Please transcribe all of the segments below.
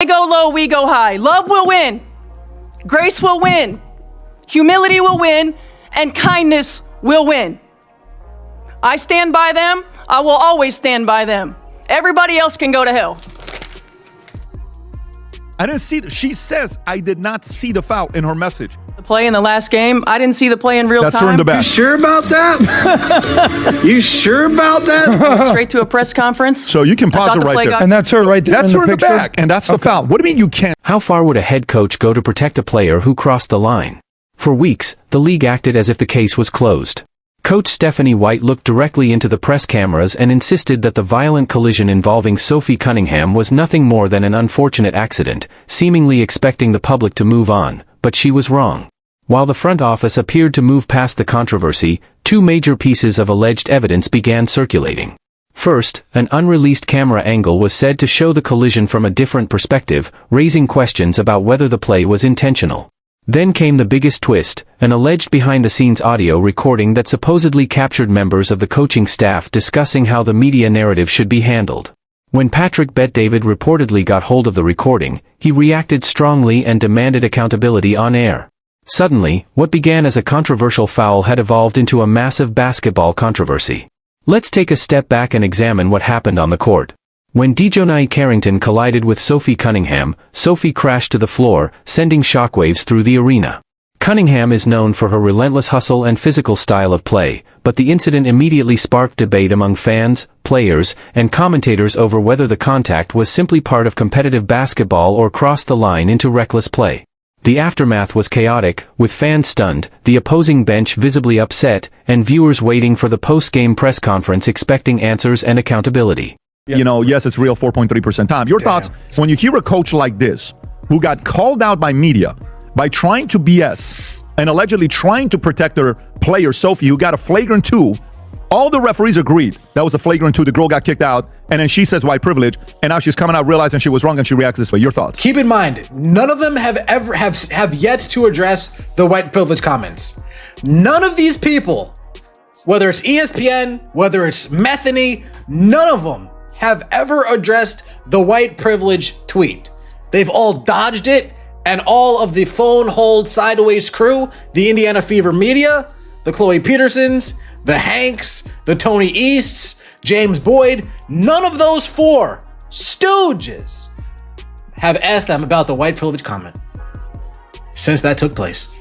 They go low, we go high. Love will win. Grace will win. Humility will win. And kindness will win. I stand by them. I will always stand by them. Everybody else can go to hell. I didn't see. She says I did not see the foul in her message. The play in the last game, I didn't see the play in real time. That's her in the back. You sure about that? You sure about that? Straight to a press conference. So you can pause it right there. And that's her right there. That's her in the picture? back, and that's the foul. What do you mean you can't? How far would a head coach go to protect a player who crossed the line? For weeks, the league acted as if the case was closed. Coach Stephanie White looked directly into the press cameras and insisted that the violent collision involving Sophie Cunningham was nothing more than an unfortunate accident, seemingly expecting the public to move on, but she was wrong. While the front office appeared to move past the controversy, two major pieces of alleged evidence began circulating. First, an unreleased camera angle was said to show the collision from a different perspective, raising questions about whether the play was intentional. Then came the biggest twist, an alleged behind-the-scenes audio recording that supposedly captured members of the coaching staff discussing how the media narrative should be handled. When Patrick Bet-David reportedly got hold of the recording, he reacted strongly and demanded accountability on air. Suddenly, what began as a controversial foul had evolved into a massive basketball controversy. Let's take a step back and examine what happened on the court. When Dejounte Carrington collided with Sophie Cunningham, Sophie crashed to the floor, sending shockwaves through the arena. Cunningham is known for her relentless hustle and physical style of play, but the incident immediately sparked debate among fans, players, and commentators over whether the contact was simply part of competitive basketball or crossed the line into reckless play. The aftermath was chaotic, with fans stunned, the opposing bench visibly upset, and viewers waiting for the post-game press conference expecting answers and accountability. You know, yes, it's real 4.3% time. Your thoughts when you hear a coach like this, who got called out by media by trying to BS and allegedly trying to protect their player, Sophie, who got a flagrant 2. All the referees agreed that was a flagrant 2. The girl got kicked out, and then she says white privilege, and now she's coming out realizing she was wrong, and she reacts this way. Your thoughts? Keep in mind, none of them have yet to address the white privilege comments. None of these people, whether it's ESPN, whether it's Metheny, none of them have ever addressed the white privilege tweet. They've all dodged it, and all of the phone hold sideways crew, the Indiana Fever media, the Chloe Petersons, the Hanks, the Tony Easts, James Boyd, none of those four stooges have asked them about the white privilege comment since that took place.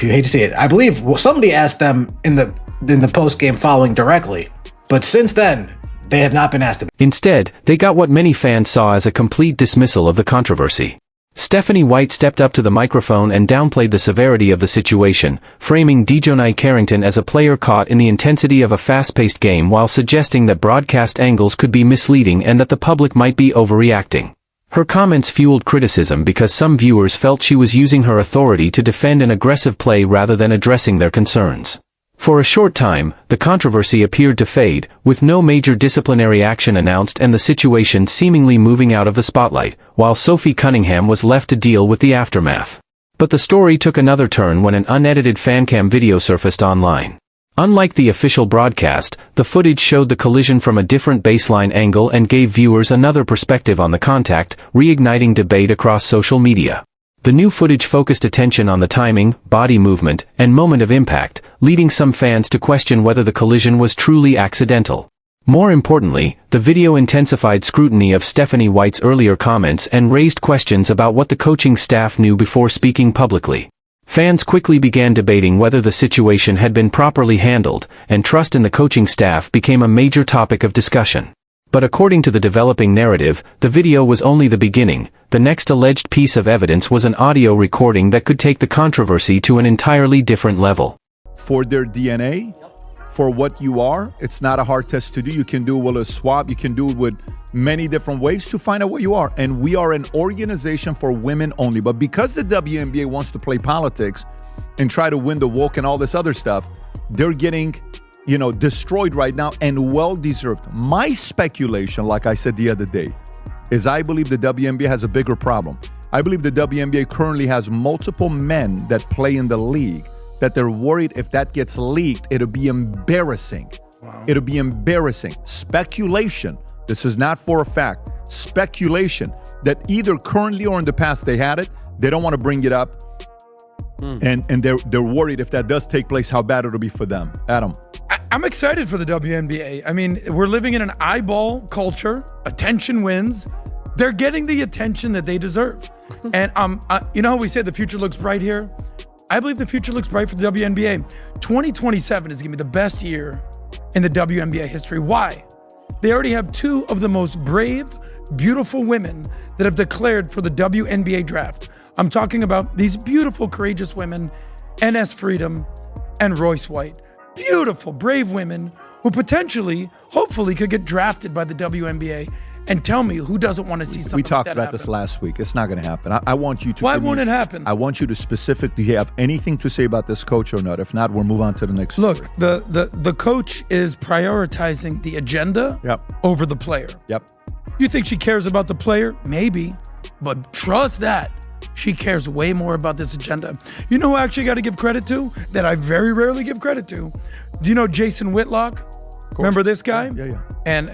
You hate to see it. I believe somebody asked them in the post-game following directly, but since then, they have not been asked about. Instead, they got what many fans saw as a complete dismissal of the controversy. Stephanie White stepped up to the microphone and downplayed the severity of the situation, framing Dejounte Carrington as a player caught in the intensity of a fast-paced game while suggesting that broadcast angles could be misleading and that the public might be overreacting. Her comments fueled criticism because some viewers felt she was using her authority to defend an aggressive play rather than addressing their concerns. For a short time, the controversy appeared to fade, with no major disciplinary action announced and the situation seemingly moving out of the spotlight, while Sophie Cunningham was left to deal with the aftermath. But the story took another turn when an unedited fancam video surfaced online. Unlike the official broadcast, the footage showed the collision from a different baseline angle and gave viewers another perspective on the contact, reigniting debate across social media. The new footage focused attention on the timing, body movement, and moment of impact, leading some fans to question whether the collision was truly accidental. More importantly, the video intensified scrutiny of Stephanie White's earlier comments and raised questions about what the coaching staff knew before speaking publicly. Fans quickly began debating whether the situation had been properly handled, and trust in the coaching staff became a major topic of discussion. But according to the developing narrative, the video was only the beginning. The next alleged piece of evidence was an audio recording that could take the controversy to an entirely different level. For their DNA, for what you are, it's not a hard test to do. You can do it with a swab. You can do it with many different ways to find out what you are. And we are an organization for women only. But because the WNBA wants to play politics and try to win the woke and all this other stuff, they're getting destroyed right now, and well-deserved. My speculation, like I said the other day, is I believe the WNBA has a bigger problem. I believe the WNBA currently has multiple men that play in the league that they're worried if that gets leaked, it'll be embarrassing. Wow. It'll be embarrassing. Speculation. This is not for a fact. speculation that either currently or in the past they had it. They don't want to bring it up. And they're worried if that does take place, how bad it'll be for them. Adam. I'm excited for the WNBA. I mean, we're living in an eyeball culture. Attention wins. They're getting the attention that they deserve. And you know how we say the future looks bright here? I believe the future looks bright for the WNBA. 2027 is going to be the best year in the WNBA history. Why? They already have two of the most brave, beautiful women that have declared for the WNBA draft. I'm talking about these beautiful, courageous women, NS Freedom and Royce White. Beautiful, brave women who potentially, hopefully, could get drafted by the WNBA. And tell me, who doesn't want to see something We talked like that about this happen? last week. It's not going to happen. I want you to. Why won't it happen? I want you to specifically have anything to say about this coach or not. If not, we'll move on to the next story. Look, the coach is prioritizing the agenda over the player. Yep. You think she cares about the player? Maybe. But trust that. She cares way more about this agenda. You know who I actually got to give credit to? That I very rarely give credit to? Do you know Jason Whitlock? Remember this guy? Yeah. And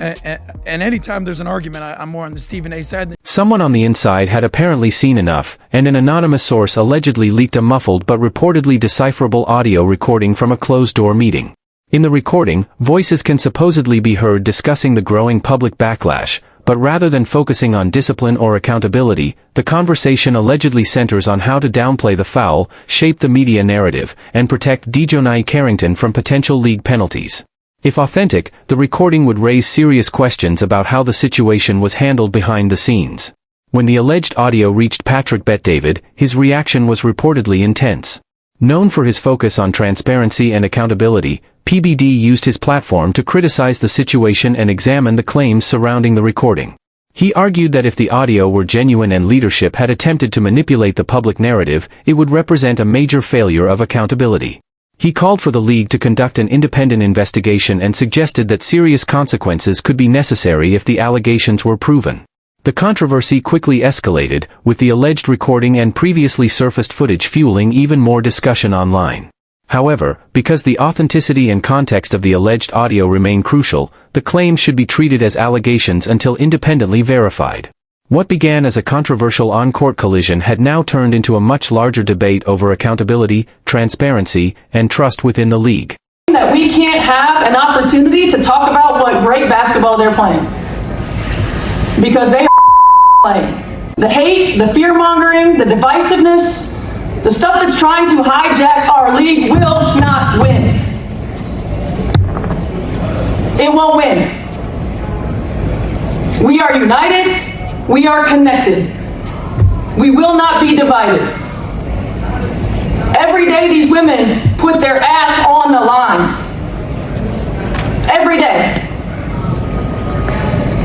anytime there's an argument, I'm more on the Stephen A side. Someone on the inside had apparently seen enough, and an anonymous source allegedly leaked a muffled but reportedly decipherable audio recording from a closed-door meeting. In the recording, voices can supposedly be heard discussing the growing public backlash, but rather than focusing on discipline or accountability, the conversation allegedly centers on how to downplay the foul, shape the media narrative, and protect Dejonae Carrington from potential league penalties. If authentic, the recording would raise serious questions about how the situation was handled behind the scenes. When the alleged audio reached Patrick Bet-David, his reaction was reportedly intense. Known for his focus on transparency and accountability, PBD used his platform to criticize the situation and examine the claims surrounding the recording. He argued that if the audio were genuine and leadership had attempted to manipulate the public narrative, it would represent a major failure of accountability. He called for the league to conduct an independent investigation and suggested that serious consequences could be necessary if the allegations were proven. The controversy quickly escalated, with the alleged recording and previously surfaced footage fueling even more discussion online. However, because the authenticity and context of the alleged audio remain crucial, the claims should be treated as allegations until independently verified. What began as a controversial on-court collision had now turned into a much larger debate over accountability, transparency, and trust within the league. That we can't have an opportunity to talk about what great basketball they're playing. Because they are playing. The hate, the fear-mongering, the divisiveness, the stuff that's trying to hijack our league will not win. It won't win. We are united. We are connected. We will not be divided. Every day these women put their ass on the line. Every day.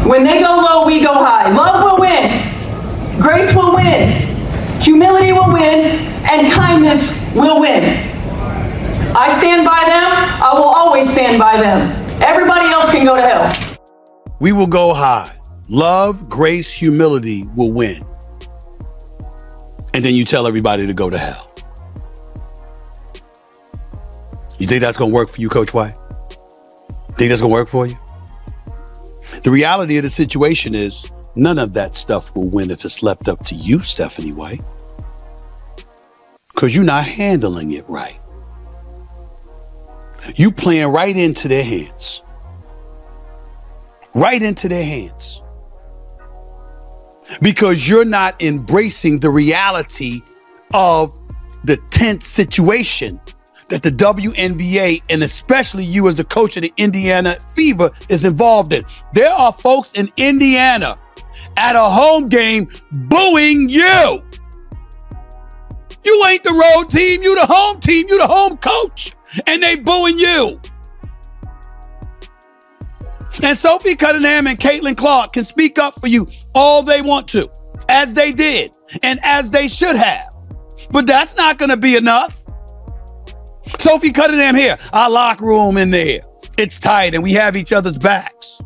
When they go low, we go high. Love will win. Grace will win. Humility will win. And kindness will win. I stand by them. I will always stand by them. Everybody else can go to hell. We will go high. Love, grace, humility will win. And then you tell everybody to go to hell. You think that's going to work for you, Coach White? Think that's going to work for you? The reality of the situation is none of that stuff will win if it's left up to you, Stephanie White. Because you're not handling it right. You playing right into their hands. Right into their hands. Because you're not embracing the reality of the tense situation that the WNBA, and especially you as the coach of the Indiana Fever, is involved in. There are folks in Indiana at a home game booing you. You ain't the road team, you the home team, you the home coach, and they booing you. And Sophie Cunningham and Caitlin Clark can speak up for you all they want to, as they did, and as they should have. But that's not going to be enough. Sophie Cunningham here, our locker room in there. It's tight and we have each other's backs.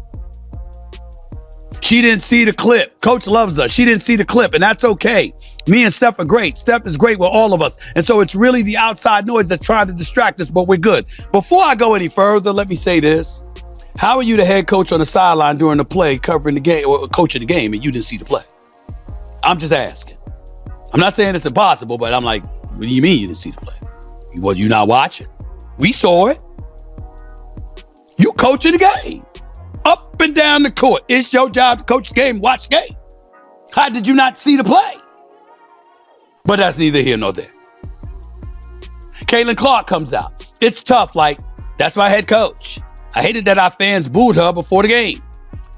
She didn't see the clip. Coach loves us. She didn't see the clip, and that's okay. Me and Steph are great. Steph is great with all of us. And so it's really the outside noise that's trying to distract us, but we're good. Before I go any further, let me say this. How are you the head coach on the sideline during the play, covering the game, or coaching the game, and you didn't see the play? I'm just asking. I'm not saying it's impossible, but I'm like, what do you mean you didn't see the play? Well, you not watching? We saw it. You coaching the game. Up and down the court. It's your job to coach the game, watch the game. How did you not see the play? But that's neither here nor there. Caitlin Clark comes out. It's tough, like, that's my head coach. I hated that our fans booed her before the game.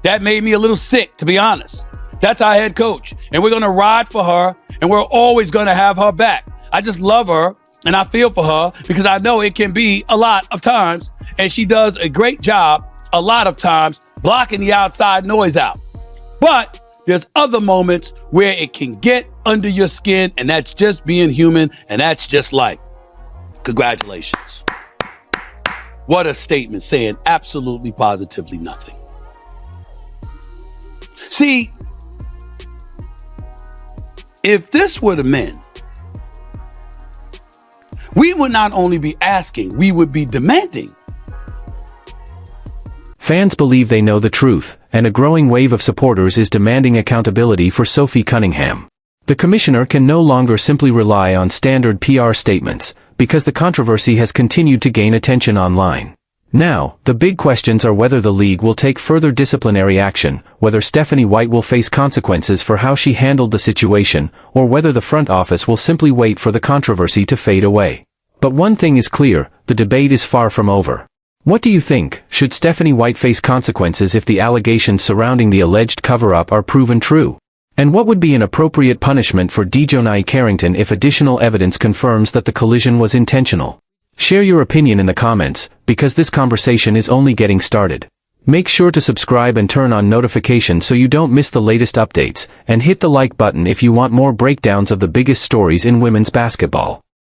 That made me a little sick, to be honest. That's our head coach, and we're going to ride for her, and we're always going to have her back. I just love her, and I feel for her because I know it can be a lot of times, and she does a great job a lot of times blocking the outside noise out. But there's other moments where it can get under your skin, and that's just being human, and that's just life. Congratulations. What a statement, saying absolutely positively nothing. See, if this were the men, we would not only be asking, we would be demanding. Fans believe they know the truth, and a growing wave of supporters is demanding accountability for Sophie Cunningham. The commissioner can no longer simply rely on standard PR statements, because the controversy has continued to gain attention online. Now, the big questions are whether the league will take further disciplinary action, whether Stephanie White will face consequences for how she handled the situation, or whether the front office will simply wait for the controversy to fade away. But one thing is clear, the debate is far from over. What do you think? Should Stephanie White face consequences if the allegations surrounding the alleged cover-up are proven true? And what would be an appropriate punishment for Dejounte Carrington if additional evidence confirms that the collision was intentional? Share your opinion in the comments, because this conversation is only getting started. Make sure to subscribe and turn on notifications so you don't miss the latest updates, and hit the like button if you want more breakdowns of the biggest stories in women's basketball.